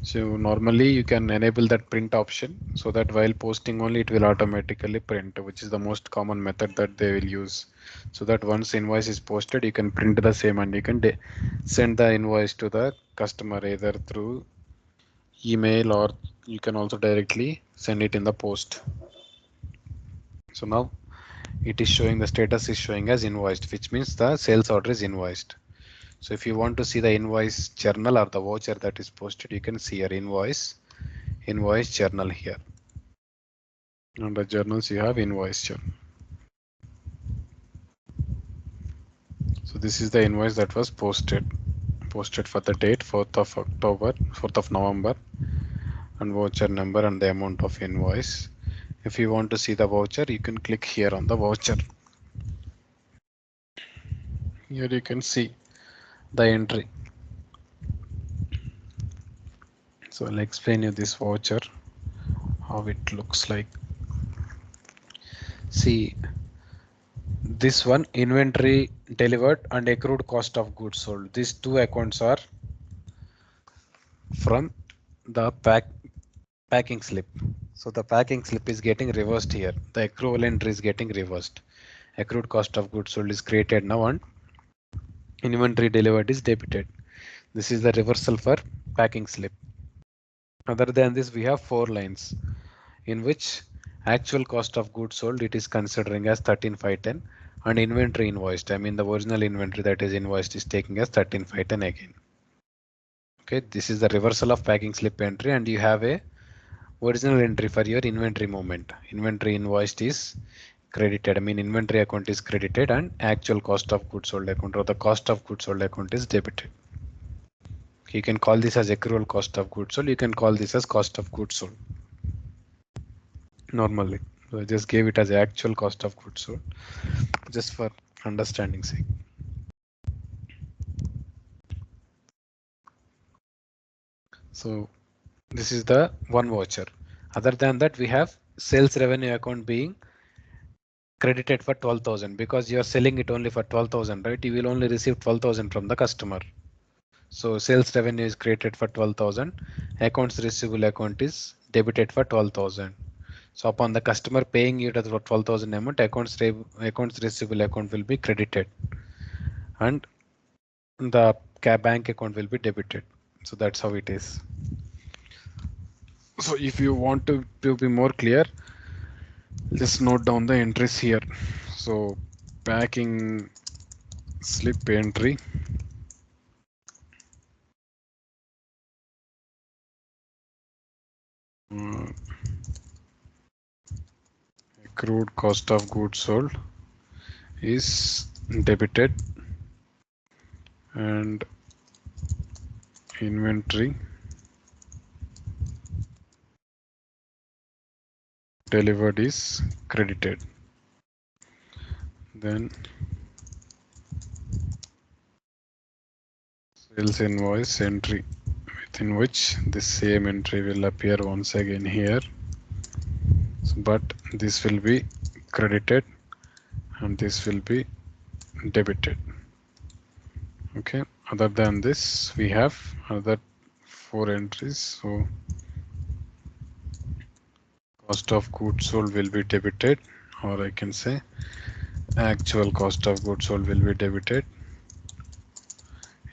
So normally you can enable that print option so that while posting only it will automatically print, which is the most common method that they will use. So that once invoice is posted, you can print the same and you can send the invoice to the customer either through email or you can also directly send it in the post. So now it is showing the status is showing as invoiced, which means the sales order is invoiced. So if you want to see the invoice journal or the voucher that is posted, you can see your invoice journal here. Under journals, you have invoice journal. So this is the invoice that was posted for the date 4th of October, 4th of November, and voucher number and the amount of invoice. If you want to see the voucher, you can click here on the voucher. Here you can see the entry. So I'll explain you this voucher, how it looks like. See, this one inventory delivered and accrued cost of goods sold. These two accounts are from the packing slip. So the packing slip is getting reversed here. The accrual entry is getting reversed. Accrued cost of goods sold is created now and inventory delivered is debited. This is the reversal for packing slip. Other than this, we have 4 lines in which actual cost of goods sold it is considering as 13,510 and inventory invoiced. I mean the original inventory that is invoiced is taking as 13,510 again. Okay, this is the reversal of packing slip entry and you have a original entry for your inventory movement. Inventory invoiced is credited. I mean inventory account is credited and actual cost of goods sold account or the cost of goods sold account is debited. You can call this as accrual cost of goods sold. You can call this as cost of goods sold. Normally, so I just gave it as actual cost of goods sold, just for understanding sake. So this is the one voucher. Other than that, we have sales revenue account being credited for 12,000 because you are selling it only for 12,000, right? You will only receive 12,000 from the customer. So sales revenue is created for 12,000. Accounts receivable account is debited for 12,000. So upon the customer paying you the 12,000 amount, accounts receivable account will be credited and the bank account will be debited. So that's how it is. So if you want to be more clear, just note down the entries here. So packing slip entry, uh, accrued cost of goods sold is debited and inventory delivered is credited. Then sales invoice entry, within which the same entry will appear once again here, but this will be credited and this will be debited. Okay, other than this we have other 4 entries. So cost of goods sold will be debited, or I can say actual cost of goods sold will be debited.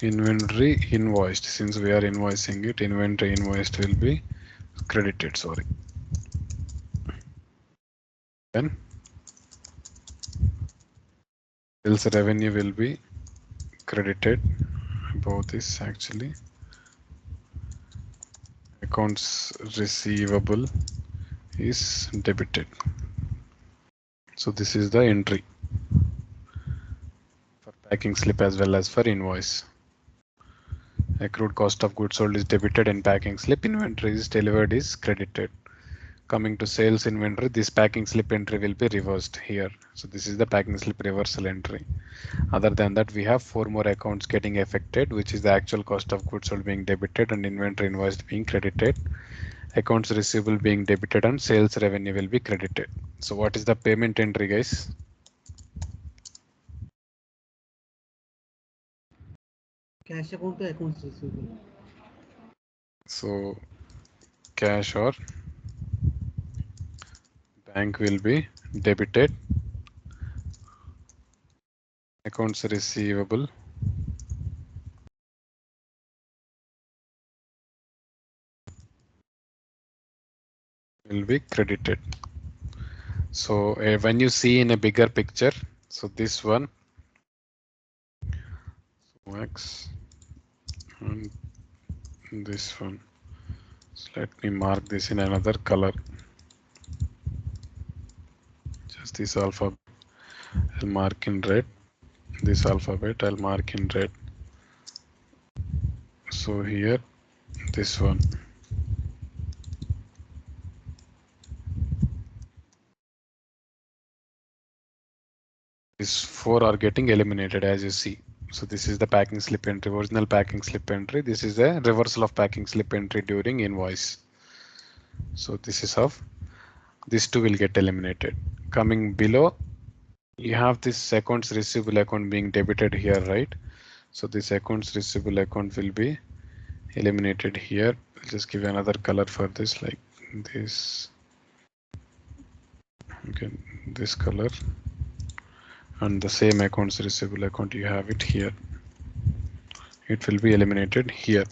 Inventory invoiced, since we are invoicing it, inventory invoiced will be credited, sorry. Then sales revenue will be credited. Above this, actually accounts receivable is debited. So this is the entry for packing slip as well as for invoice. Accrued cost of goods sold is debited in packing slip. Inventory is delivered is credited. Coming to sales inventory, this packing slip entry will be reversed here. So this is the packing slip reversal entry. Other than that, we have 4 more accounts getting affected, which is the actual cost of goods sold being debited and inventory invoiced being credited. Accounts receivable being debited and sales revenue will be credited. So what is the payment entry, guys? Cash account to accounts receivable. So cash or bank will be debited. Accounts receivable will be credited. So when you see in a bigger picture, so this one X and this one. So let me mark this in another color. Just this alphabet I'll mark in red. This alphabet I'll mark in red. So here this one. These four are getting eliminated as you see. So this is the packing slip entry, original packing slip entry. This is a reversal of packing slip entry during invoice. So this is how these two will get eliminated. Coming below, you have this accounts receivable account being debited here, right? So this accounts receivable account will be eliminated here. I'll just give another color for this, like this. Okay, this color, and the same accounts receivable account, you have it here. It will be eliminated here.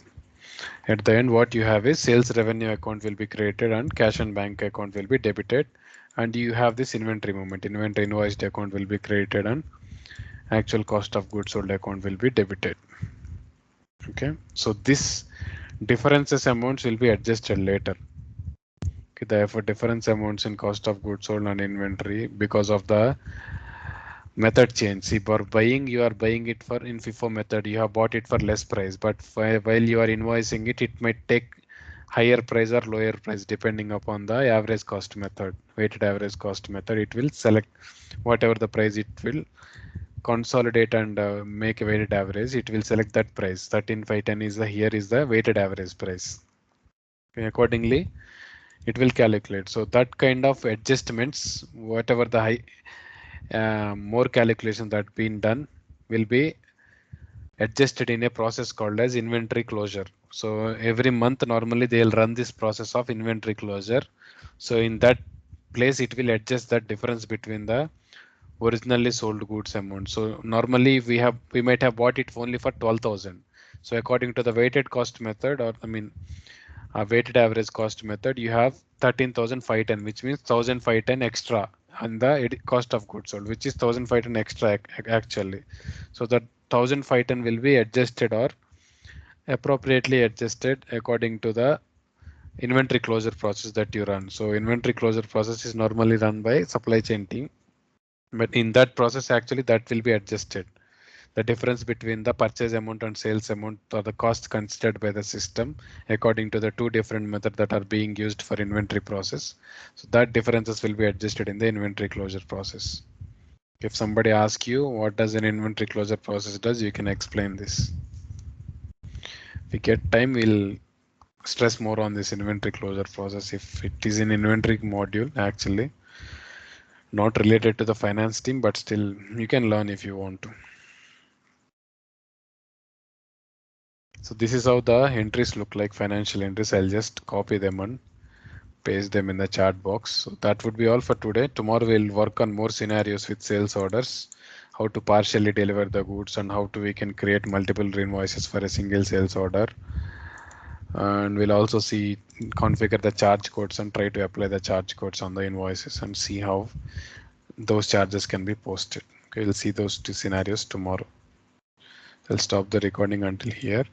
At the end, what you have is sales revenue account will be created and cash and bank account will be debited. And you have this inventory movement. Inventory invoiced account will be created and actual cost of goods sold account will be debited. Okay, so this differences amounts will be adjusted later. Okay, therefore difference amounts in cost of goods sold and inventory because of the method change. See, for buying, you are buying it for in FIFO method, you have bought it for less price, but while you are invoicing it, it might take higher price or lower price depending upon the average cost method, weighted average cost method. It will select whatever the price it will consolidate and make a weighted average. It will select that price. 13,510 is the here is the weighted average price. Okay, accordingly, it will calculate. So that kind of adjustments, whatever the high more calculation that been done will be adjusted in a process called as inventory closure. So every month normally they'll run this process of inventory closure. So in that place it will adjust that difference between the originally sold goods amount. So normally we might have bought it only for 12,000. So according to the weighted cost method, or I mean a weighted average cost method, you have 13,510, which means 1,510 extra on the cost of goods sold, which is 1,510 extra actually. So that 1,510 will be adjusted or appropriately adjusted according to the inventory closure process that you run. So inventory closure process is normally run by supply chain team, but in that process actually that will be adjusted. The difference between the purchase amount and sales amount or the cost considered by the system according to the two different methods that are being used for inventory process. So that differences will be adjusted in the inventory closure process. If somebody asks you what does an inventory closure process does, you can explain this. If we get time, we'll stress more on this inventory closure process. If it is an inventory module, actually not related to the finance team, but still you can learn if you want to. So this is how the entries look like, financial entries. I'll just copy them and paste them in the chat box. So that would be all for today. Tomorrow we'll work on more scenarios with sales orders, how to partially deliver the goods and how we can create multiple invoices for a single sales order. And we'll also see configure the charge codes and try to apply the charge codes on the invoices and see how those charges can be posted. Okay, we'll see those two scenarios tomorrow. I'll stop the recording until here.